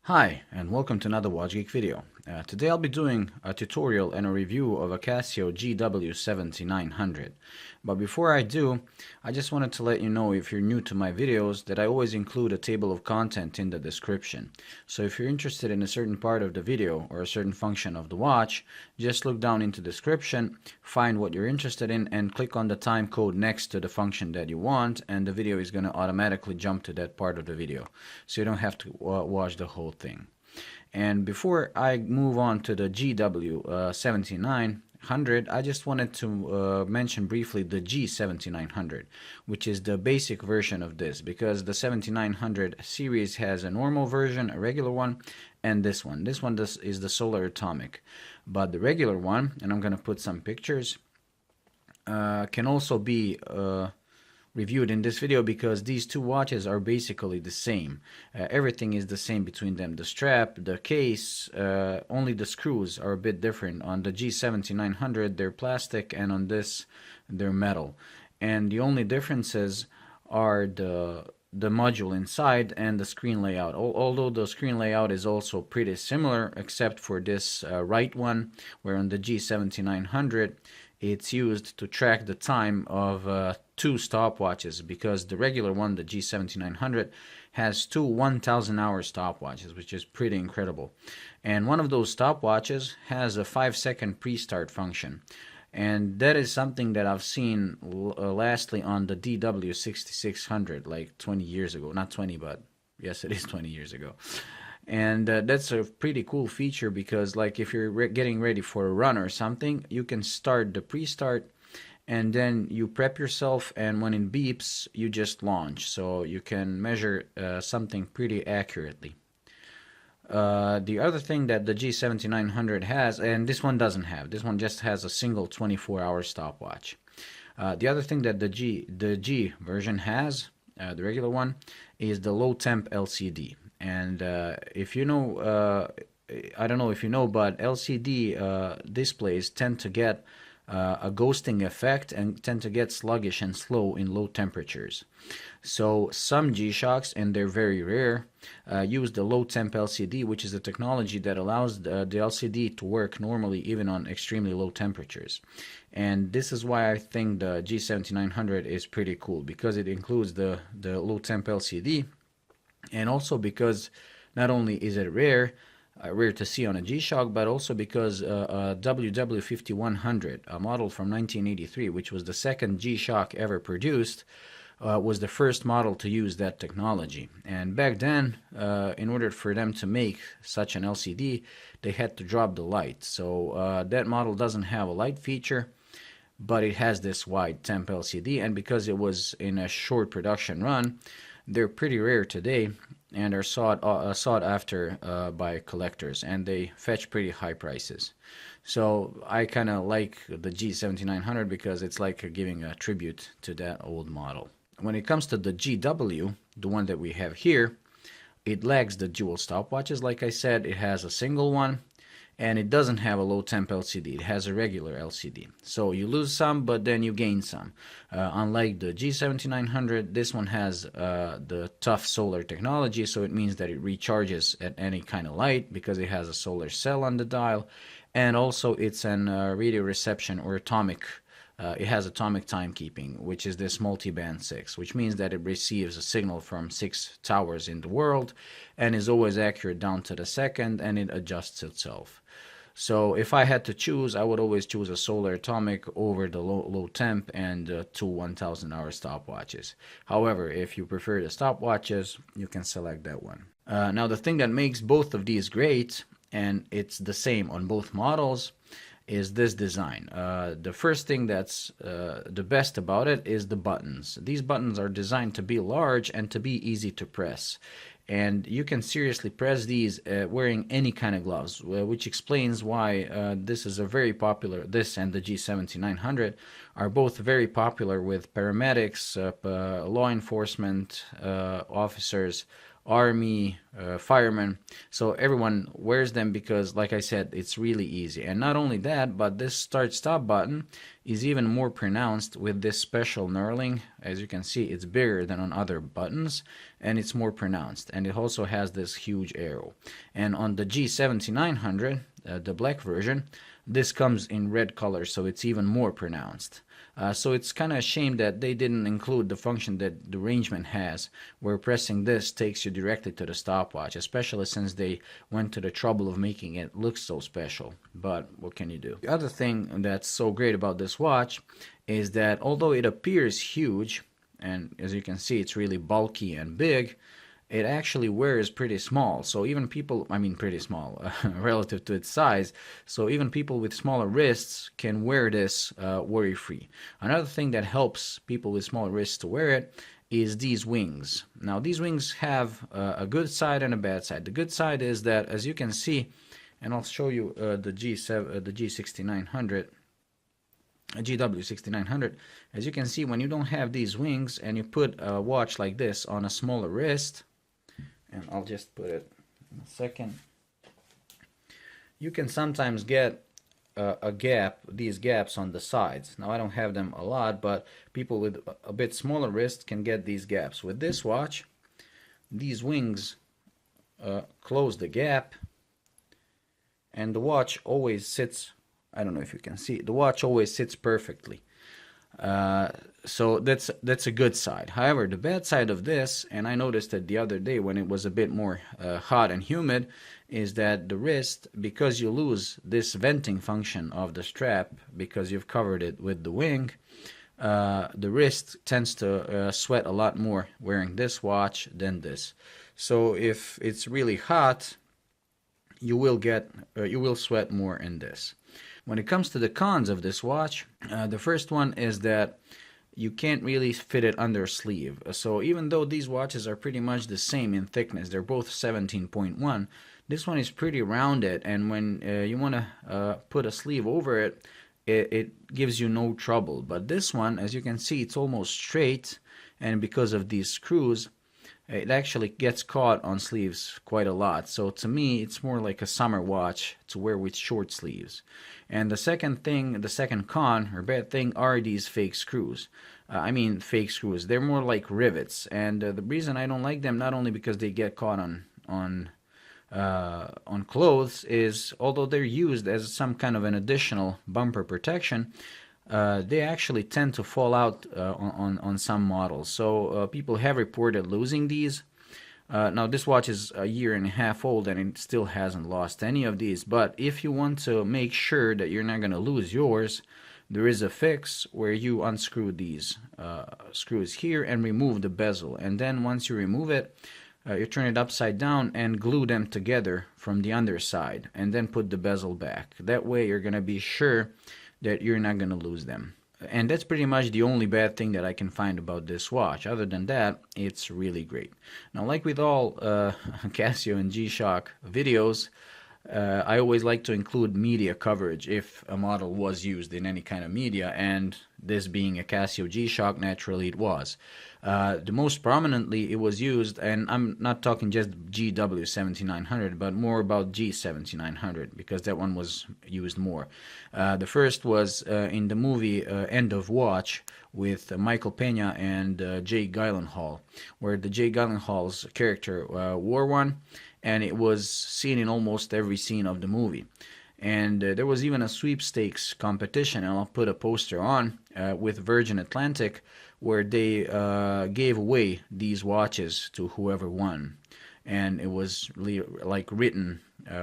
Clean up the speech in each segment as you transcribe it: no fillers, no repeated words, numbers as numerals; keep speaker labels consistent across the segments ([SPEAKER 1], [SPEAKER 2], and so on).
[SPEAKER 1] Hi, and welcome to another Watch Geek video. Today I'll be doing a tutorial and a review of a Casio GW 7900. But before I do, I just wanted to let you know, if you're new to my videos, that I always include a table of content in the description. So if you're interested in a certain part of the video or a certain function of the watch, just look down into the description, find what you're interested in, and click on the time code next to the function that you want, and the video is going to automatically jump to that part of the video. So you don't have to watch the whole thing. And before I move on to the GW 7900, I just wanted to mention briefly the G7900, which is the basic version of this, because the 7900 series has a normal version, a regular one, and this one. This one is the Solar Atomic. But the regular one, and I'm going to put some pictures, can also be reviewed in this video, because these two watches are basically the same. Everything is the same between them. The strap, the case, only the screws are a bit different. On the G7900 they're plastic, and on this they're metal. And the only differences are the module inside and the screen layout. Although the screen layout is also pretty similar, except for this right one, where on the G7900 it's used to track the time of two stopwatches, because the regular one, the G7900, has two 1000-hour stopwatches, which is pretty incredible. And one of those stopwatches has a 5-second pre-start function. And that is something that I've seen lastly on the DW6600, like 20 years ago. Not 20, but yes, it is 20 years ago. And that's a pretty cool feature, because like if you're getting ready for a run or something, you can start the pre-start, and then you prep yourself, and when it beeps you just launch, so you can measure something pretty accurately. The other thing that the G7900 has, and this one doesn't have, this one just has a single 24-hour stopwatch. The other thing that the G version has, the regular one, is the low temp LCD. And if you know, I don't know if you know, but LCD displays tend to get a ghosting effect and tend to get sluggish and slow in low temperatures. So some G-Shocks, and they're very rare, use the low temp LCD, which is a technology that allows the LCD to work normally even on extremely low temperatures. And this is why I think the G7900 is pretty cool, because it includes the low temp LCD, and also because not only is it rare to see on a G-Shock, but also because WW5100, a model from 1983, which was the second G-Shock ever produced, was the first model to use that technology. And back then, in order for them to make such an LCD, they had to drop the light. So that model doesn't have a light feature, but it has this wide temp LCD, and because it was in a short production run, they're pretty rare today and are sought after by collectors, and they fetch pretty high prices. So I kind of like the G7900 because it's like giving a tribute to that old model. When it comes to the GW, the one that we have here, it lacks the dual stopwatches. Like I said, it has a single one, and it doesn't have a low temp LCD. It has a regular LCD. So you lose some, but then you gain some. Unlike the G7900, this one has the tough solar technology, so it means that it recharges at any kind of light, because it has a solar cell on the dial, and also it's an radio reception or atomic. It has atomic timekeeping, which is this multi-band 6, which means that it receives a signal from 6 towers in the world and is always accurate down to the second, and it adjusts itself. So if I had to choose, I would always choose a solar atomic over the low temp and two 1000-hour stopwatches. However, if you prefer the stopwatches, you can select that one. Now the thing that makes both of these great, and it's the same on both models, is this design. The first thing that's the best about it is the buttons. These buttons are designed to be large and to be easy to press. And you can seriously press these wearing any kind of gloves, which explains why this is a very popular, this and the G7900 are both very popular with paramedics, law enforcement officers, army, firemen. So everyone wears them because, like I said, it's really easy. And not only that, but this start-stop button is even more pronounced with this special knurling. As you can see, it's bigger than on other buttons, and it's more pronounced. And it also has this huge arrow. And on the G7900, the black version, this comes in red color, so it's even more pronounced. So it's kind of a shame that they didn't include the function that the Rangeman has, where pressing this takes you directly to the stopwatch, especially since they went to the trouble of making it look so special. But what can you do? The other thing that's so great about this watch is that although it appears huge, and as you can see it's really bulky and big, it actually wears pretty small. So even people, I mean pretty small relative to its size, so even people with smaller wrists can wear this worry-free. Another thing that helps people with smaller wrists to wear it is these wings. Now these wings have a good side and a bad side. The good side is that, as you can see, and I'll show you the G6900, GW6900, as you can see, when you don't have these wings and you put a watch like this on a smaller wrist, and I'll just put it in a second, you can sometimes get a gap, these gaps on the sides. Now I don't have them a lot, but people with a bit smaller wrists can get these gaps. With this watch, these wings close the gap, and the watch always sits, I don't know if you can see, the watch always sits perfectly. So that's a good side. However, the bad side of this, and I noticed it the other day when it was a bit more hot and humid, is that the wrist, because you lose this venting function of the strap because you've covered it with the wing, the wrist tends to sweat a lot more wearing this watch than this. So if it's really hot, you will sweat more in this. When it comes to the cons of this watch, the first one is that you can't really fit it under a sleeve. So even though these watches are pretty much the same in thickness, they're both 17.1, this one is pretty rounded, and when you want to put a sleeve over it, it gives you no trouble. But this one, as you can see, it's almost straight, and because of these screws, it actually gets caught on sleeves quite a lot. So to me, it's more like a summer watch to wear with short sleeves. And the second thing, the second con or bad thing, are these fake screws. I mean fake screws. They're more like rivets. And the reason I don't like them, not only because they get caught on clothes, is although they're used as some kind of an additional bumper protection, they actually tend to fall out on some models. So people have reported losing these. Now this watch is a year and a half old and it still hasn't lost any of these, but if you want to make sure that you're not going to lose yours, there is a fix where you unscrew these screws here and remove the bezel, and then once you remove it, you turn it upside down and glue them together from the underside, and then put the bezel back. That way you're going to be sure that you're not going to lose them. And that's pretty much the only bad thing that I can find about this watch. Other than that, it's really great. Now, like with all Casio and G-Shock videos, I always like to include media coverage if a model was used in any kind of media, and this being a Casio G-Shock, naturally it was. The most prominently it was used, and I'm not talking just GW7900, but more about G7900, because that one was used more. The first was in the movie End of Watch with Michael Pena and Jake Gyllenhaal, where the Jake Gyllenhaal's character wore one, and it was seen in almost every scene of the movie. And there was even a sweepstakes competition, and I'll put a poster on with Virgin Atlantic, where they gave away these watches to whoever won. And it was like written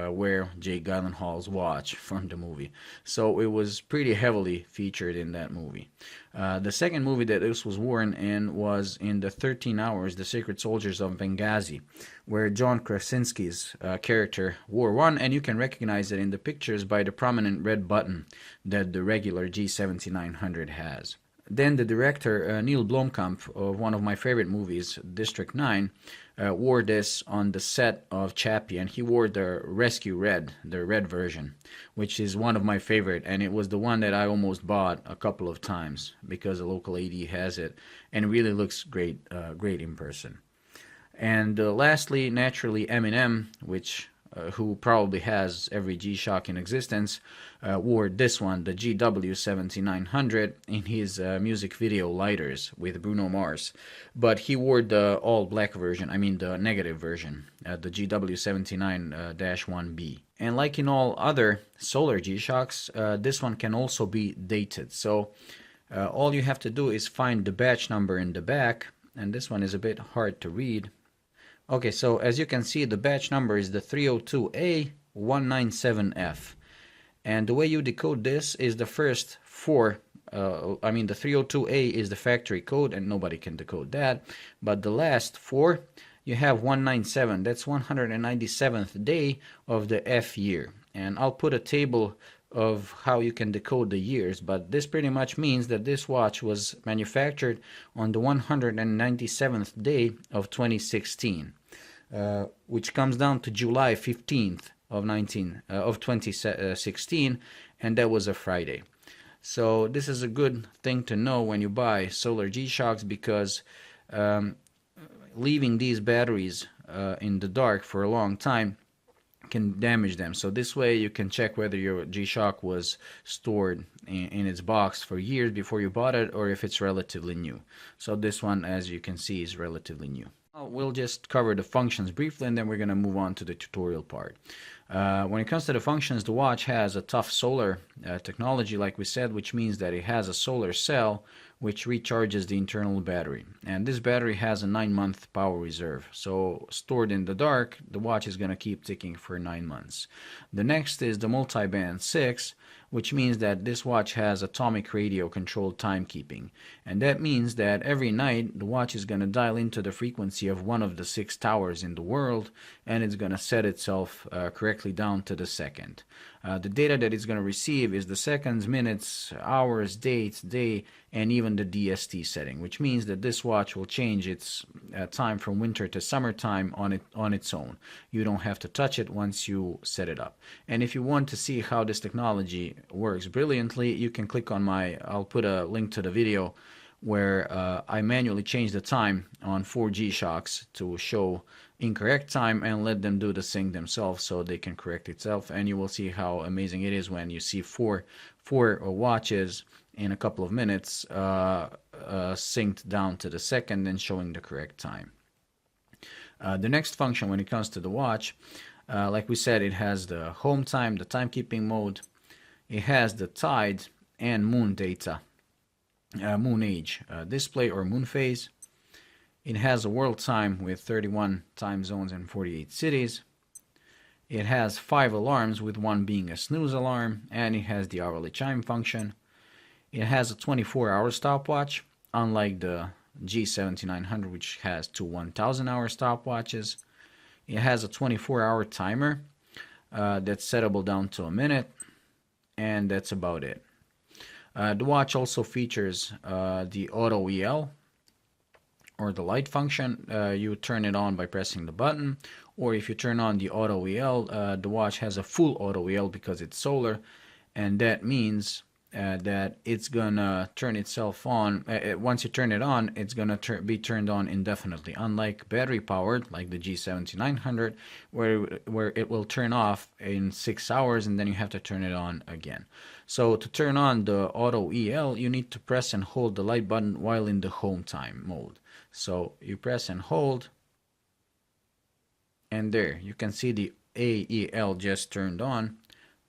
[SPEAKER 1] where Jake Gyllenhaal's watch from the movie. So it was pretty heavily featured in that movie. The second movie that this was worn in was in the 13 Hours, The Sacred Soldiers of Benghazi, where John Krasinski's character wore one, and you can recognize it in the pictures by the prominent red button that the regular G7900 has. Then the director, Neil Blomkamp, of one of my favorite movies, District 9, wore this on the set of Chappie, and he wore the Rescue Red, the red version, which is one of my favorite, and it was the one that I almost bought a couple of times because a local AD has it, and it really looks great, great in person. And lastly, naturally, Eminem, which who probably has every G-Shock in existence, wore this one, the GW 7900, in his music video Lighters with Bruno Mars. But he wore the all-black version, I mean the negative version, the GW 79-1B. And like in all other solar G-Shocks, this one can also be dated. So all you have to do is find the batch number in the back, and this one is a bit hard to read. Okay, so as you can see, the batch number is the 302A197F. And the way you decode this is the first four, the 302A is the factory code, and nobody can decode that. But the last four, you have 197. That's 197th day of the F year. And I'll put a table of how you can decode the years, but this pretty much means that this watch was manufactured on the 197th day of 2016, which comes down to July 15th of 2016, and that was a Friday. So this is a good thing to know when you buy solar G-Shocks, because leaving these batteries in the dark for a long time can damage them. So this way you can check whether your G-Shock was stored in its box for years before you bought it, or if it's relatively new. So this one, as you can see, is relatively new. We'll just cover the functions briefly, and then we're going to move on to the tutorial part. When it comes to the functions, the watch has a tough solar technology, like we said, which means that it has a solar cell which recharges the internal battery. And this battery has a 9-month power reserve. So stored in the dark, the watch is going to keep ticking for 9 months. The next is the multi-band 6, which means that this watch has atomic radio controlled timekeeping. And that means that every night the watch is going to dial into the frequency of one of the 6 towers in the world, and it's going to set itself correctly down to the second. The data that it's going to receive is the seconds, minutes, hours, dates, day, and even the DST setting, which means that this watch will change its time from winter to summertime on its own. You don't have to touch it once you set it up. And if you want to see how this technology works brilliantly, you can click on I'll put a link to the video where I manually change the time on 4 G-Shocks to show incorrect time and let them do the sync themselves so they can correct itself, and you will see how amazing it is when you see four watches in a couple of minutes synced down to the second and showing the correct time. The next function when it comes to the watch, like we said, it has the home time, the timekeeping mode, it has the tide and moon data, moon age display or moon phase. It has a world time with 31 time zones and 48 cities. It has 5 alarms, with one being a snooze alarm, and it has the hourly chime function. It has a 24-hour stopwatch, unlike the G7900, which has 2 1,000-hour stopwatches. It has a 24-hour timer that's settable down to a minute, and that's about it. The watch also features the auto EL, or the light function. You turn it on by pressing the button, or if you turn on the auto EL, the watch has a full auto EL because it's solar, and that means that it's gonna turn itself on. Once you turn it on, it's gonna be turned on indefinitely, unlike battery powered like the G7900, where it will turn off in 6 hours and then you have to turn it on again. So to turn on the auto EL, you need to press and hold the light button while in the home time mode. So you press and hold, and there you can see the AEL just turned on,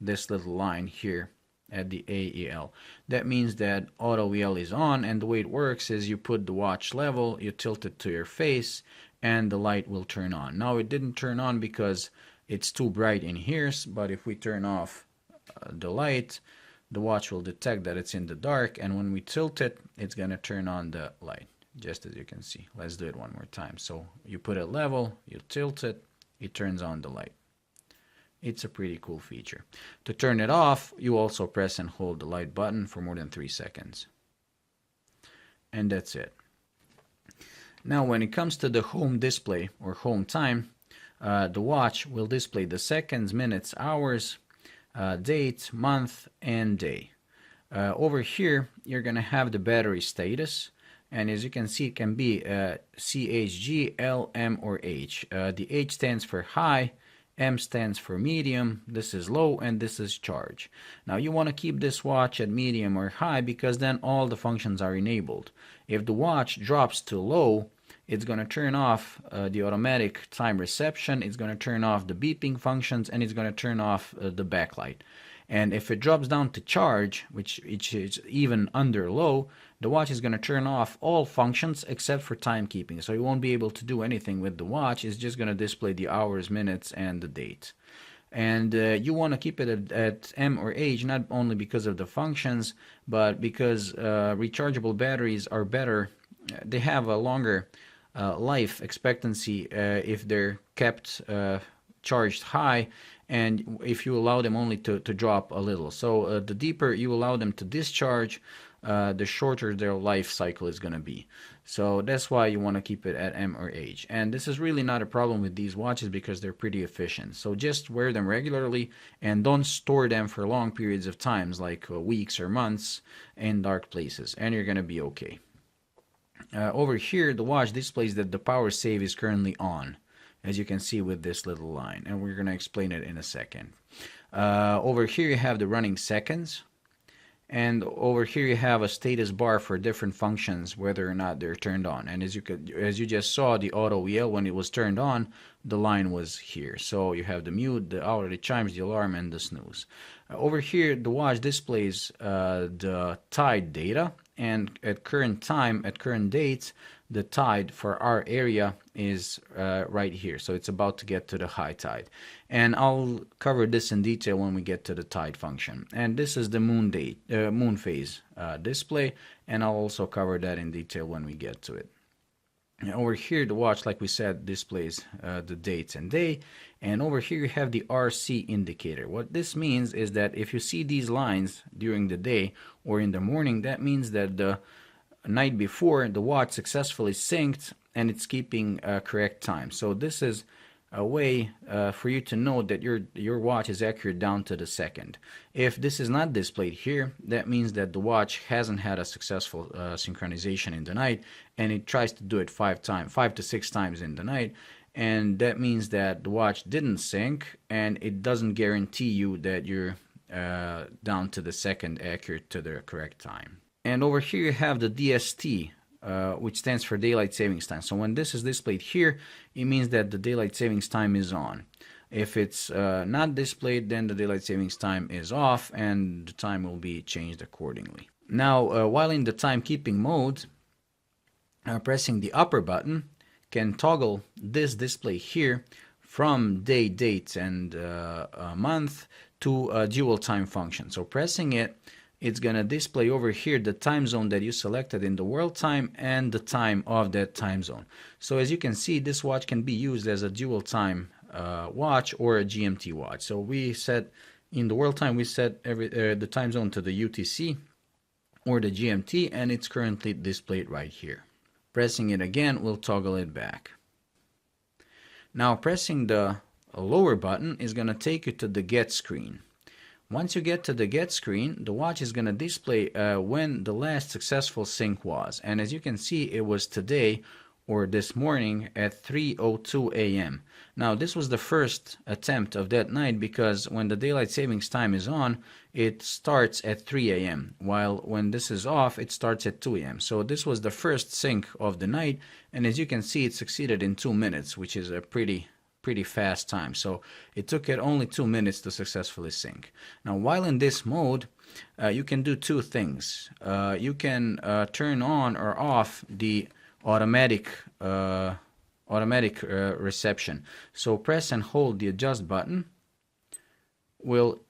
[SPEAKER 1] this little line here at the AEL. That means that auto EL is on, and the way it works is you put the watch level, you tilt it to your face, and the light will turn on. Now it didn't turn on because it's too bright in here, but if we turn off the light, the watch will detect that it's in the dark, and when we tilt it, it's gonna turn on the light, just as you can see. Let's do it one more time. So you put it level, you tilt it, it turns on the light. It's a pretty cool feature. To turn it off, you also press and hold the light button for more than 3 seconds. And that's it. Now when it comes to the home display or home time, the watch will display the seconds, minutes, hours, date, month, and day. Over here, you're going to have the battery status, And as you can see, it can be CHG, L, M, or H. The H stands for high, M stands for medium, this is low, and this is charge. Now you want to keep this watch at medium or high because then all the functions are enabled. If the watch drops to low, it's going to turn off the automatic time reception, it's going to turn off the beeping functions, and it's going to turn off the backlight. And if it drops down to charge, which is even under low, the watch is going to turn off all functions except for timekeeping. So you won't be able to do anything with the watch. It's just going to display the hours, minutes, and the date. And you want to keep it at M or H, not only because of the functions, but because rechargeable batteries are better. They have a longer life expectancy if they're kept charged high, and if you allow them only to drop a little. So the deeper you allow them to discharge, the shorter their life cycle is going to be. So that's why you want to keep it at M or H. And this is really not a problem with these watches because they're pretty efficient. So just wear them regularly and don't store them for long periods of times, like weeks or months, in dark places, and you're going to be okay. Over here, the watch displays that the power save is currently on, as you can see with this little line, and we're going to explain it in a second. Over here you have the running seconds, and over here you have a status bar for different functions, whether or not they're turned on. And as you just saw, the auto EL, when it was turned on, the line was here. So you have the mute, the hour, the chimes, the alarm, and the snooze. Over here, the watch displays the tide data, and at current time, at current dates, the tide for our area is right here. So it's about to get to the high tide. And I'll cover this in detail when we get to the tide function. And this is the moon phase display, and I'll also cover that in detail when we get to it. And over here, the watch, like we said, displays the dates and day. And over here, you have the RC indicator. What this means is that if you see these lines during the day or in the morning, that means that the night before the watch successfully synced and it's keeping correct time. So this is a way for you to know that your watch is accurate down to the second. If this is not displayed here, that means that the watch hasn't had a successful synchronization in the night, and it tries to do it 5 to 6 times in the night, and that means that the watch didn't sync, and it doesn't guarantee you that you're down to the second accurate to the correct time. And over here you have the DST, which stands for daylight savings time. So when this is displayed here, it means that the daylight savings time is on. If it's not displayed, then the daylight savings time is off, and the time will be changed accordingly. Now, while in the timekeeping mode, pressing the upper button can toggle this display here from day, date, and month to a dual time function. So pressing it, it's going to display over here the time zone that you selected in the world time and the time of that time zone. So as you can see, this watch can be used as a dual time watch or a GMT watch. So we set, in the world time, we set the time zone to the UTC or the GMT, and it's currently displayed right here. Pressing it again will toggle it back. Now pressing the lower button is going to take you to the get screen. Once you get to the get screen, the watch is going to display when the last successful sync was. And as you can see, it was today or this morning at 3:02 a.m. Now this was the first attempt of that night, because when the daylight savings time is on, it starts at 3 a.m. while when this is off, it starts at 2 a.m. So this was the first sync of the night, and as you can see, it succeeded in 2 minutes, which is a pretty fast time. So it took it only 2 minutes to successfully sync. Now while in this mode, you can do two things. You can turn on or off the automatic reception. So press and hold the adjust button will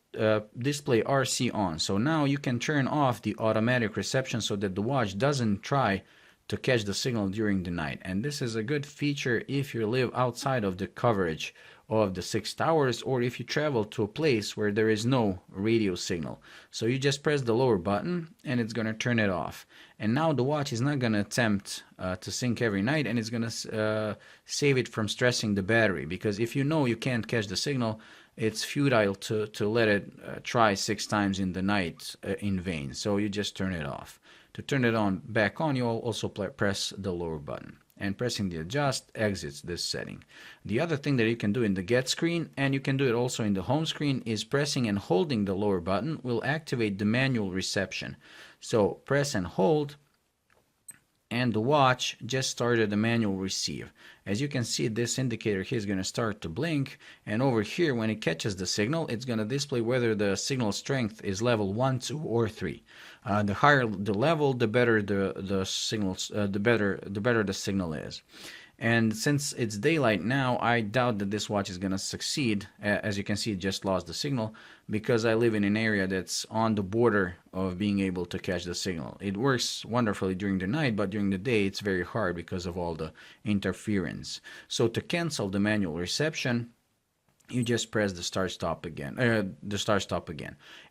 [SPEAKER 1] display RC on. So now you can turn off the automatic reception so that the watch doesn't try to catch the signal during the night. And this is a good feature if you live outside of the coverage of the 6 towers, or if you travel to a place where there is no radio signal. So you just press the lower button and it's going to turn it off. And now the watch is not going to attempt to sync every night, and it's going to save it from stressing the battery, because if you know you can't catch the signal, it's futile to let it try 6 times in the night in vain. So you just turn it off. To turn it on back on, you also press the lower button. And pressing the adjust exits this setting. The other thing that you can do in the get screen, and you can do it also in the home screen, is pressing and holding the lower button will activate the manual reception. So press and hold, and the watch just started the manual receive. As you can see, this indicator here is going to start to blink, and over here when it catches the signal, it's going to display whether the signal strength is level 1, 2, or 3. The higher the level, the better the signals, the better the signal is. And since it's daylight now, I doubt that this watch is going to succeed. As you can see, it just lost the signal because I live in an area that's on the border of being able to catch the signal. It works wonderfully during the night, but during the day it's very hard because of all the interference. So to cancel the manual reception, you just press the start stop again.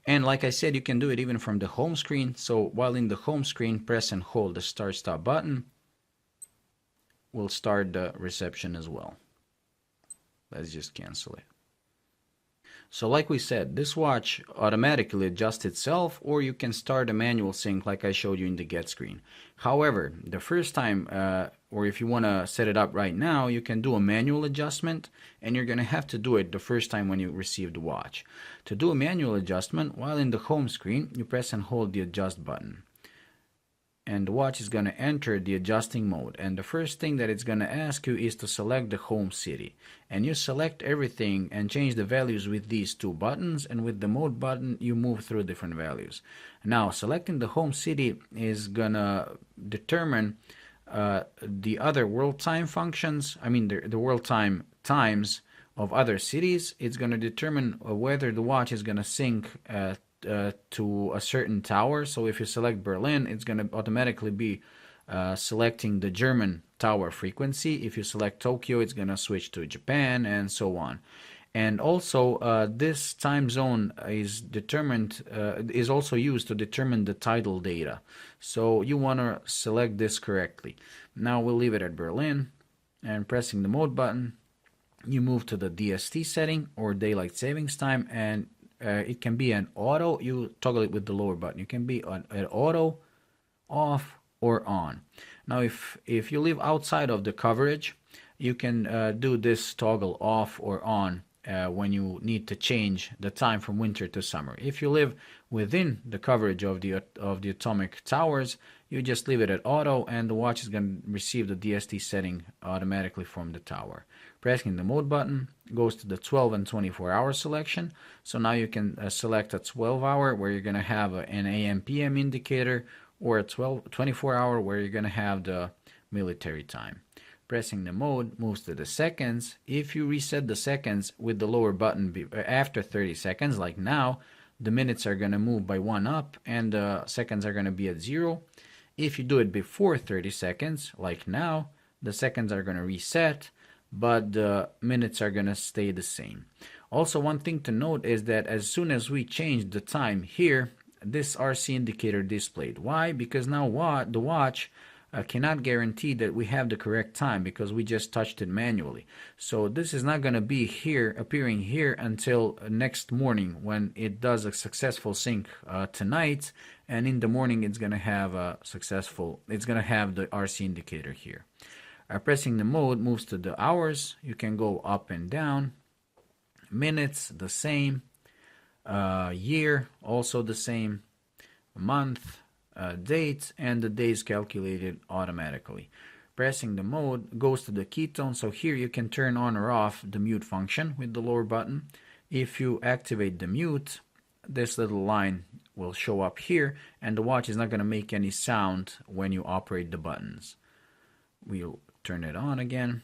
[SPEAKER 1] And like I said, you can do it even from the home screen. So while in the home screen, press and hold the start stop button. Will start the reception as well. Let's just cancel it. So like we said, this watch automatically adjusts itself, or you can start a manual sync like I showed you in the get screen. However, the first time, or if you want to set it up right now, you can do a manual adjustment, and you're going to have to do it the first time when you receive the watch. To do a manual adjustment, while in the home screen, you press and hold the adjust button. And the watch is going to enter the adjusting mode, and the first thing that it's going to ask you is to select the home city, and you select everything and change the values with these two buttons, and with the mode button you move through different values. Now selecting the home city is going to determine the other world time functions, I mean the world times of other cities. It's going to determine whether the watch is going to sync to a certain tower. So if you select Berlin, it's going to automatically be selecting the German tower frequency. If you select Tokyo, it's going to switch to Japan, and so on. And also this time zone is determined is also used to determine the tidal data. So you want to select this correctly. Now we'll leave it at Berlin, and pressing the mode button, you move to the DST setting, or daylight savings time, and it can be an auto. You toggle it with the lower button. You can be an auto, off, or on. Now if you live outside of the coverage, you can do this toggle off or on when you need to change the time from winter to summer. If you live within the coverage of the atomic towers, you just leave it at auto, and the watch is going to receive the DST setting automatically from the tower. Pressing the mode button goes to the 12 and 24-hour selection. So now you can select a 12-hour where you're going to have an AM/PM indicator, or a 24-hour where you're going to have the military time. Pressing the mode moves to the seconds. If you reset the seconds with the lower button after 30 seconds, like now, the minutes are going to move by 1 up, and the seconds are going to be at 0. If you do it before 30 seconds, like now, the seconds are going to reset, but the minutes are going to stay the same. Also, one thing to note is that as soon as we change the time here, this RC indicator displayed. Why? Because now the watch cannot guarantee that we have the correct time, because we just touched it manually. So this is not going to be here, appearing here, until next morning when it does a successful sync tonight, and in the morning it's going to have the RC indicator here. Pressing the mode moves to the hours. You can go up and down. Minutes, the same. Year, also the same. Month, date, and the days calculated automatically. Pressing the mode goes to the ketone. So here you can turn on or off the mute function with the lower button. If you activate the mute, this little line will show up here, and the watch is not going to make any sound when you operate the buttons. We'll turn it on again.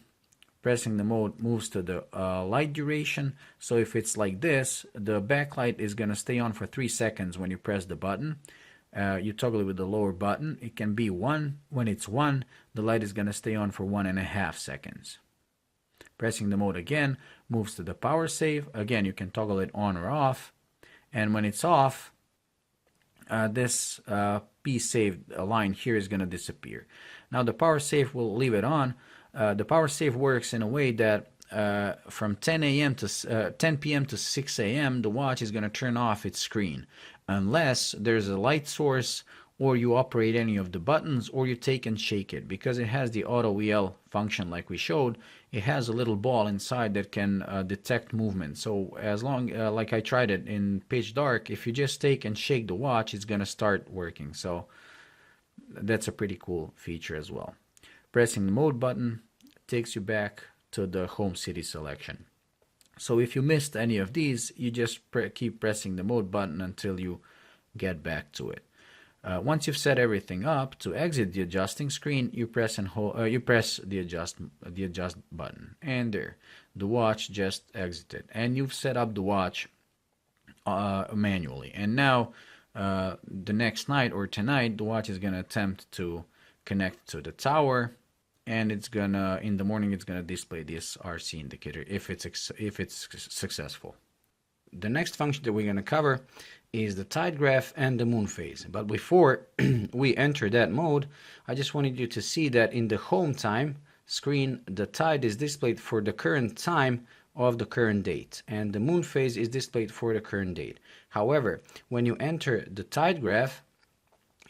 [SPEAKER 1] Pressing the mode moves to the light duration. So if it's like this, the backlight is going to stay on for 3 seconds when you press the button. You toggle it with the lower button. It can be 1. When it's 1, the light is going to stay on for 1.5 seconds. Pressing the mode again moves to the power save. Again, you can toggle it on or off. And when it's off, this P saved line here is going to disappear. Now the power save will leave it on. The power save works in a way that from 10 p.m. to 6 a.m. the watch is going to turn off its screen, unless there's a light source or you operate any of the buttons, or you take and shake it. Because it has the auto EL function like we showed, it has a little ball inside that can detect movement. So as long like I tried it in pitch dark, if you just take and shake the watch, it's gonna start working. So that's a pretty cool feature as well. Pressing the mode button takes you back to the home city selection. So if you missed any of these, you just keep pressing the mode button until you get back to it. Once you've set everything up, to exit the adjusting screen, you press the adjust button, and there, the watch just exited, and you've set up the watch manually. And now the next night or tonight, the watch is gonna attempt to connect to the tower, and it's gonna, in the morning, it's gonna display this RC indicator if it's successful. The next function that we're gonna cover is the tide graph and the moon phase. But before we enter that mode, I just wanted you to see that in the home time screen, the tide is displayed for the current time of the current date, and the moon phase is displayed for the current date. However, when you enter the tide graph,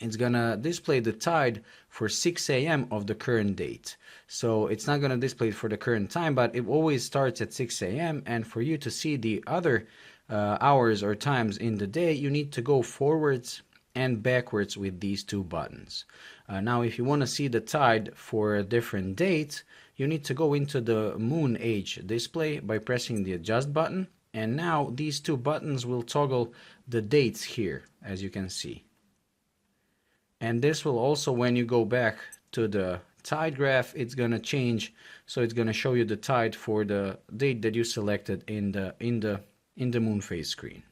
[SPEAKER 1] it's gonna display the tide for 6 a.m. of the current date. So it's not gonna display it for the current time, but it always starts at 6 a.m. And for you to see the other hours or times in the day, you need to go forwards and backwards with these two buttons. Now, if you want to see the tide for a different date, you need to go into the moon age display by pressing the adjust button. And now these two buttons will toggle the dates here, as you can see. And this will also, when you go back to the tide graph, it's going to change. So it's going to show you the tide for the date that you selected in the moon phase screen.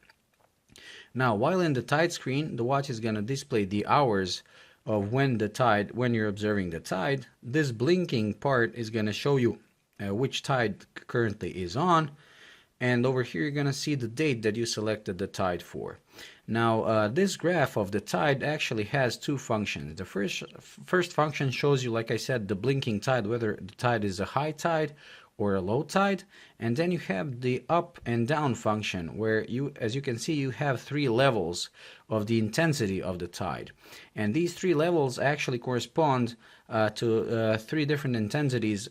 [SPEAKER 1] Now, while in the tide screen, the watch is going to display the hours of when you're observing the tide. This blinking part is going to show you which tide currently is on. And over here, you're going to see the date that you selected the tide for. Now, this graph of the tide actually has two functions. The first function shows you, like I said, the blinking tide, whether the tide is a high tide or a low tide. And then you have the up and down function, where you, as you can see, you have three levels of the intensity of the tide. And these three levels actually correspond to three different intensities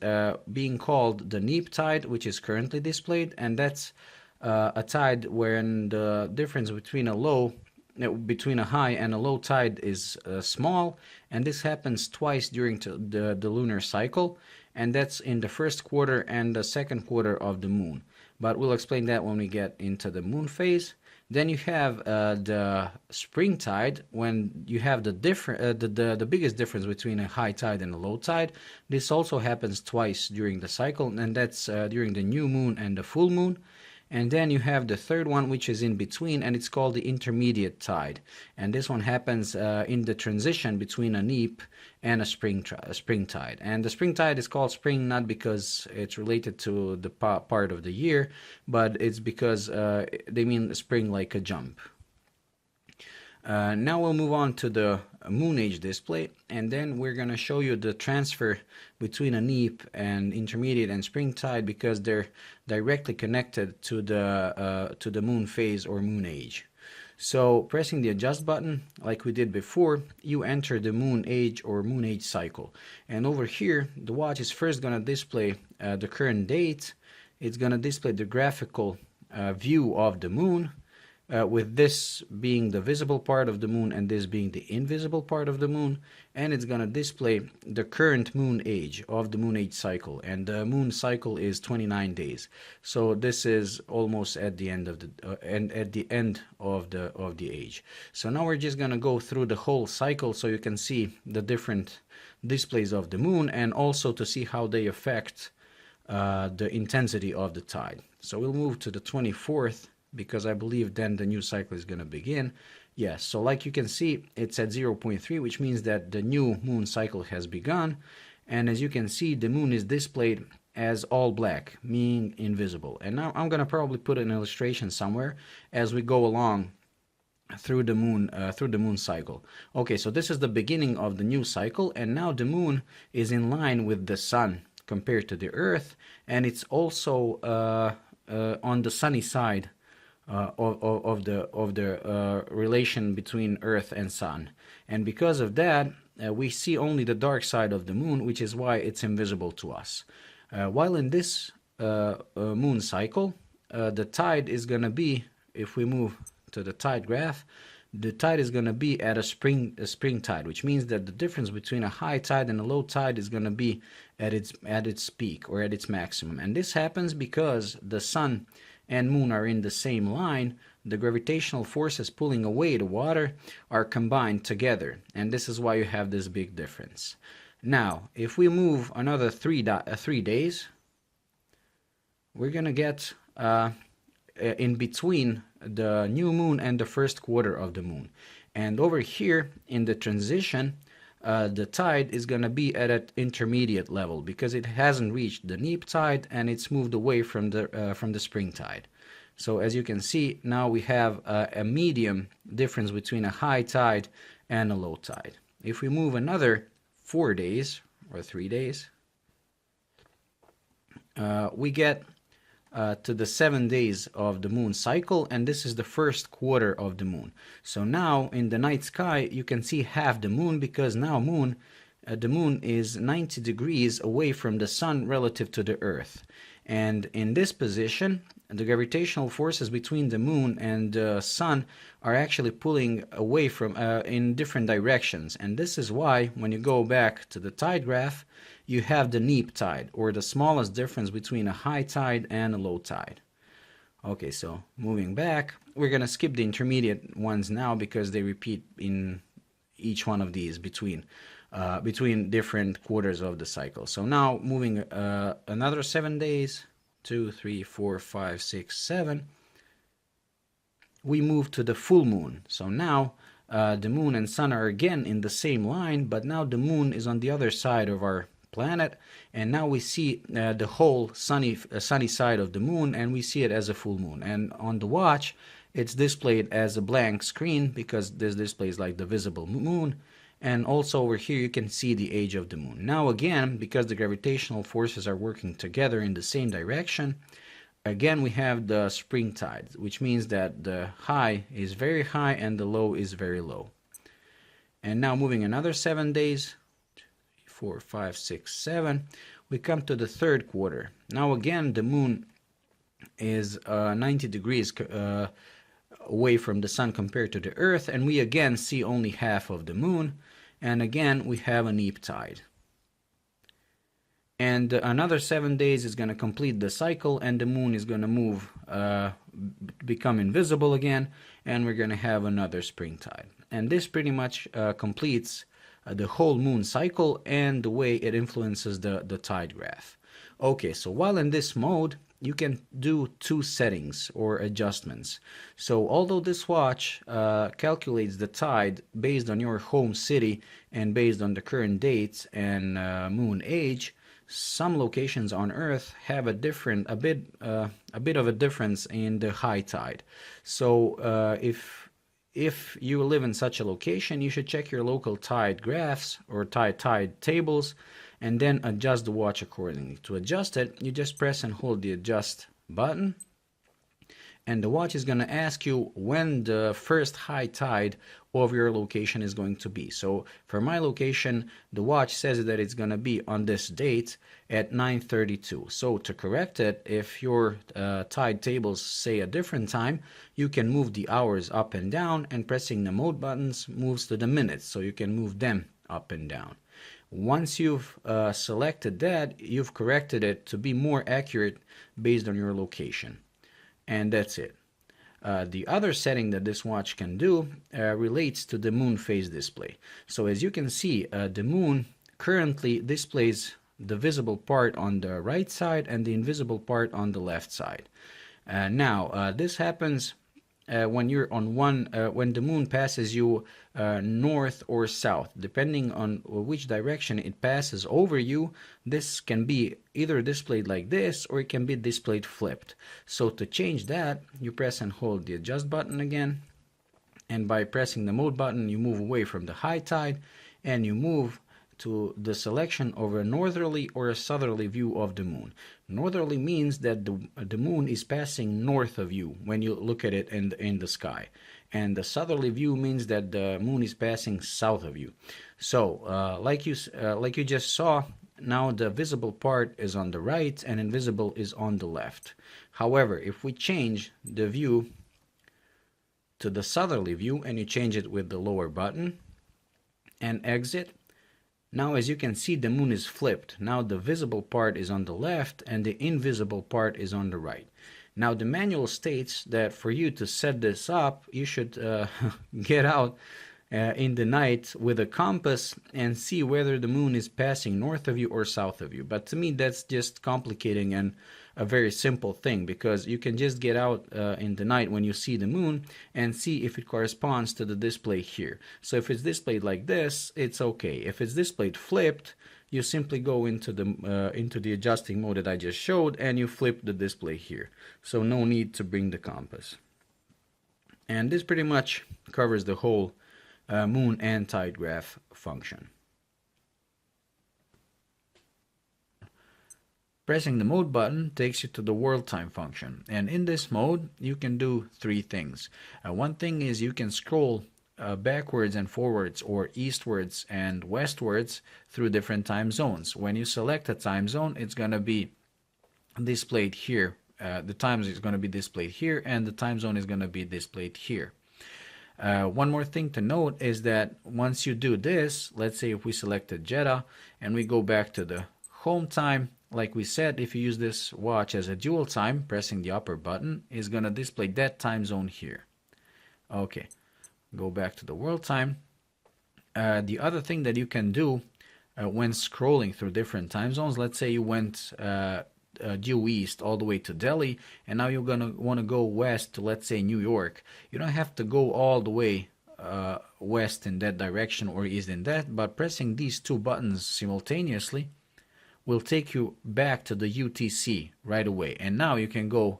[SPEAKER 1] being called the neap tide, which is currently displayed, and that's a tide when the difference between a high and a low tide is small, and this happens twice during the lunar cycle, and that's in the first quarter and the second quarter of the moon. But we'll explain that when we get into the moon phase. Then you have the spring tide, when you have the biggest difference between a high tide and a low tide. This also happens twice during the cycle, and that's during the new moon and the full moon. And then you have the third one, which is in between, and it's called the intermediate tide. And this one happens in the transition between a neap and a spring tide. And the spring tide is called spring not because it's related to the part of the year, but it's because they mean spring like a jump. Now we'll move on to the moon age display, and then we're going to show you the transfer between a neap and intermediate and spring tide, because they're directly connected to the moon phase or moon age. So pressing the adjust button like we did before, you enter the moon age or moon age cycle. And over here, the watch is first going to display the current date. It's going to display the graphical view of the moon, with this being the visible part of the moon and this being the invisible part of the moon. And it's going to display the current moon age of the moon age cycle, and the moon cycle is 29 days. So this is almost at the end of the age. So now we're just going to go through the whole cycle so you can see the different displays of the moon, and also to see how they affect the intensity of the tide. So we'll move to the 24th, because I believe then the new cycle is going to begin. Yes, so like you can see, it's at 0.3, which means that the new moon cycle has begun. And as you can see, the moon is displayed as all black, meaning invisible. And now I'm going to probably put an illustration somewhere as we go along through the moon cycle. Okay, so this is the beginning of the new cycle, and now the moon is in line with the sun compared to the Earth, and it's also on the sunny side of the relation between Earth and Sun. And because of that, we see only the dark side of the moon, which is why it's invisible to us. While in this moon cycle, the tide is going to be, if we move to the tide graph, the tide is going to be at a spring tide, which means that the difference between a high tide and a low tide is going to be at its peak or at its maximum. And this happens because the sun and moon are in the same line. The gravitational forces pulling away the water are combined together, and this is why you have this big difference. Now, if we move another 3 days, we're going to get in between the new moon and the first quarter of the moon. And over here in the transition, the tide is going to be at an intermediate level because it hasn't reached the neap tide and it's moved away from the spring tide. So as you can see, now we have a medium difference between a high tide and a low tide. If we move another 4 days or 3 days, we get to the 7 days of the moon cycle, and this is the first quarter of the moon. So now in the night sky you can see half the moon, because now the moon is 90 degrees away from the sun relative to the earth. And in this position, the gravitational forces between the moon and the sun are actually pulling away from in different directions. And this is why when you go back to the tide graph, you have the neap tide, or the smallest difference between a high tide and a low tide. Okay, so moving back, we're going to skip the intermediate ones now because they repeat in each one of these between different quarters of the cycle. So now moving another 7 days, 2, 3, 4, 5, 6, 7, we move to the full moon. So now the moon and sun are again in the same line, but now the moon is on the other side of our planet, and now we see the whole sunny side of the moon, and we see it as a full moon. And on the watch, it's displayed as a blank screen because this displays like the visible moon. And also over here you can see the age of the moon. Now again, because the gravitational forces are working together in the same direction, again we have the spring tide, which means that the high is very high and the low is very low. And now moving another 7 days, 4, 5, 6, 7, we come to the third quarter. Now again the moon is 90 degrees away from the sun compared to the earth, and we again see only half of the moon, and again we have a neap tide. And another 7 days is going to complete the cycle, and the moon is going to move, become invisible again, and we're going to have another spring tide. And this pretty much completes the whole moon cycle and the way it influences the tide graph. Okay, so while in this mode, you can do 2 settings or adjustments. So although this watch calculates the tide based on your home city and based on the current dates and moon age, some locations on Earth have a bit of a difference in the high tide. So if you live in such a location, you should check your local tide graphs or tide tables, and then adjust the watch accordingly. To adjust it, you just press and hold the adjust button, and the watch is going to ask you when the first high tide of your location is going to be. So for my location, the watch says that it's going to be on this date at 9:32. So to correct it, if your tide tables say a different time, you can move the hours up and down, and pressing the mode buttons moves to the minutes, so you can move them up and down. Once you've selected that, you've corrected it to be more accurate based on your location. And that's it. The other setting that this watch can do relates to the moon phase display. So as you can see, the moon currently displays the visible part on the right side and the invisible part on the left side. Now, this happens when you're on when the moon passes you north or south. Depending on which direction it passes over you, this can be either displayed like this, or it can be displayed flipped. So to change that, you press and hold the adjust button again, and by pressing the mode button, you move away from the high tide and you move to the selection of a northerly or a southerly view of the moon. Northerly means that the moon is passing north of you when you look at it in the sky. And the southerly view means that the moon is passing south of you. So, like you just saw, now the visible part is on the right and invisible is on the left. However, if we change the view to the southerly view and you change it with the lower button and exit, now as you can see, the moon is flipped. Now the visible part is on the left and the invisible part is on the right. Now the manual states that for you to set this up, you should get out in the night with a compass and see whether the moon is passing north of you or south of you. But to me, that's just complicating and a very simple thing, because you can just get out in the night when you see the moon and see if it corresponds to the display here. So if it's displayed like this, it's okay. If it's displayed flipped, you simply go into the adjusting mode that I just showed and you flip the display here. So no need to bring the compass. And this pretty much covers the whole moon and tide graph function. Pressing the mode button takes you to the world time function, and in this mode you can do three things. One thing is you can scroll backwards and forwards or eastwards and westwards through different time zones. When you select a time zone, it's going to be displayed here. The time is going to be displayed here and the time zone is going to be displayed here. One more thing to note is that once you do this, let's say if we selected Jeddah and we go back to the home time, like we said, if you use this watch as a dual time, pressing the upper button is going to display that time zone here. Okay, go back to the world time. The other thing that you can do when scrolling through different time zones, let's say you went due east all the way to Delhi, and now you're going to want to go west to, let's say, New York. You don't have to go all the way west in that direction or east in that, but pressing these two buttons simultaneously will take you back to the UTC right away. And now you can go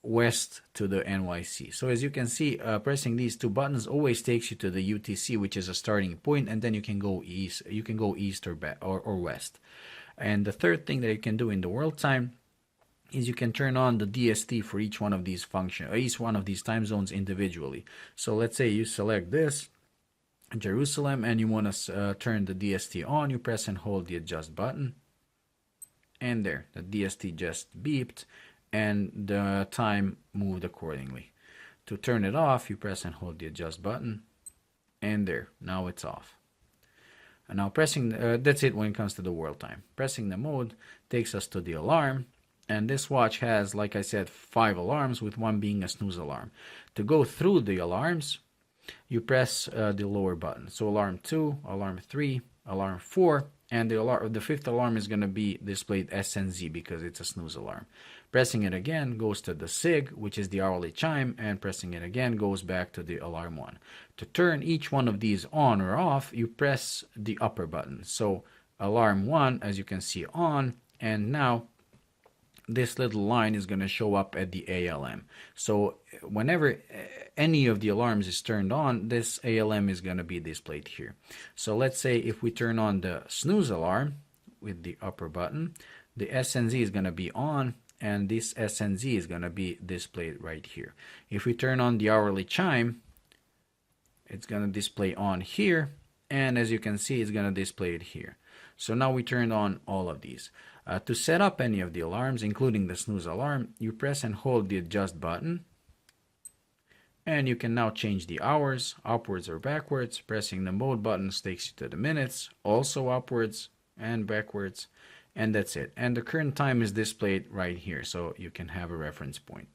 [SPEAKER 1] west to the NYC. So as you can see, pressing these two buttons always takes you to the UTC, which is a starting point, and then you can go east. You can go east or west. And the third thing that you can do in the world time is you can turn on the DST for each one of these each one of these time zones individually. So let's say you select this, Jerusalem, and you want to turn the DST on. You press and hold the adjust button, and there, the DST just beeped and the time moved accordingly. To turn it off, you press and hold the adjust button, and there, now it's off. And now pressing, that's it when it comes to the world time. Pressing the mode takes us to the alarm, and this watch has, like I said, 5 alarms, with one being a snooze alarm. To go through the alarms, you press the lower button. So alarm 2, alarm 3, alarm 4, and the fifth alarm is going to be displayed SNZ because it's a snooze alarm. Pressing it again goes to the SIG, which is the hourly chime, and pressing it again goes back to the alarm 1. To turn each one of these on or off, you press the upper button. So alarm 1, as you can see, on, and now this little line is going to show up at the ALM. So whenever any of the alarms is turned on, this ALM is going to be displayed here. So let's say if we turn on the snooze alarm with the upper button, the SNZ is going to be on, and this SNZ is going to be displayed right here. If we turn on the hourly chime, it's going to display on here, and as you can see, it's going to display it here. So now we turned on all of these. To set up any of the alarms, including the snooze alarm, you press and hold the adjust button, and you can now change the hours upwards or backwards. Pressing the mode button takes you to the minutes, also upwards and backwards, and that's it. And the current time is displayed right here, so you can have a reference point.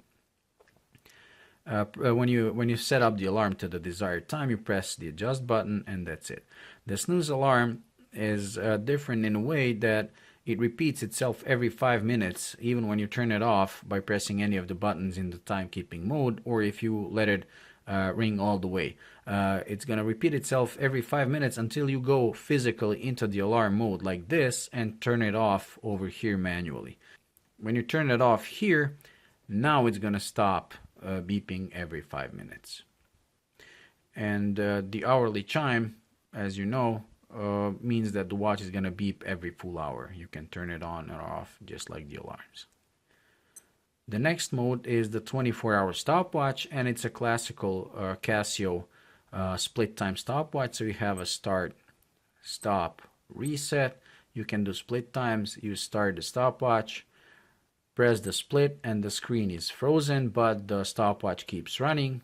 [SPEAKER 1] When you set up the alarm to the desired time, you press the adjust button, and that's it. The snooze alarm is different in a way that it repeats itself every 5 minutes, even when you turn it off by pressing any of the buttons in the timekeeping mode, or if you let it ring all the way. It's going to repeat itself every 5 minutes until you go physically into the alarm mode like this and turn it off over here manually. When you turn it off here, now it's going to stop beeping every 5 minutes. And the hourly chime, as you know, means that the watch is going to beep every full hour. You can turn it on or off just like the alarms. The next mode is the 24-hour stopwatch, and it's a classical Casio split time stopwatch. So you have a start, stop, reset. You can do split times. You start the stopwatch, press the split, and the screen is frozen, but the stopwatch keeps running.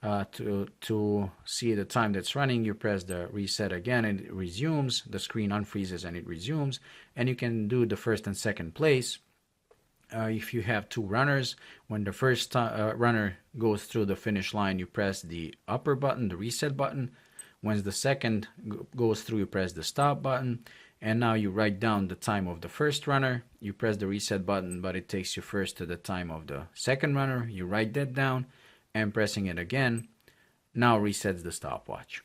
[SPEAKER 1] To see the time that's running, you press the reset again and it resumes. The screen unfreezes and it resumes. And you can do the first and second place. If you have two runners, when the first runner goes through the finish line, you press the upper button, the reset button. Once the second goes through, you press the stop button. And now you write down the time of the first runner. You press the reset button, but it takes you first to the time of the second runner. You write that down, and pressing it again now resets the stopwatch.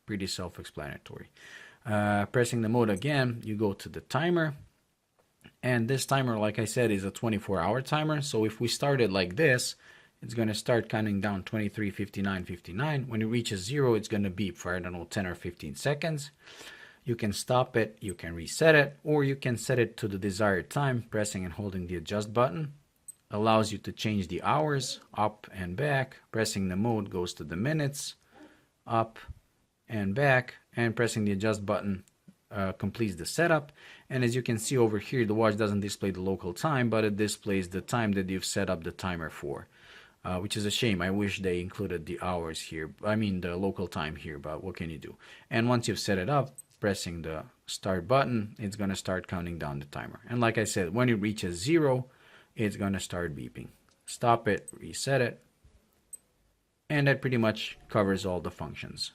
[SPEAKER 1] Pretty self-explanatory. Pressing the mode again, you go to the timer. And this timer, like I said, is a 24-hour timer. So if we start it like this, it's going to start counting down 23, 59, 59. When it reaches 0, it's going to beep for, I don't know, 10 or 15 seconds. You can stop it, you can reset it, or you can set it to the desired time. Pressing and holding the adjust button allows you to change the hours up and back. Pressing the mode goes to the minutes, up and back, and pressing the adjust button completes the setup. And as you can see over here, the watch doesn't display the local time, but it displays the time that you've set up the timer for, which is a shame. I wish they included the hours here, I mean the local time here, but what can you do? And once you've set it up, pressing the start button, it's going to start counting down the timer. And like I said, when it reaches 0, it's going to start beeping. Stop it, reset it, and that pretty much covers all the functions.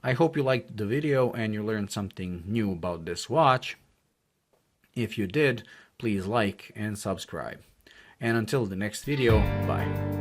[SPEAKER 1] I hope you liked the video and you learned something new about this watch. If you did, please like and subscribe. And until the next video, bye.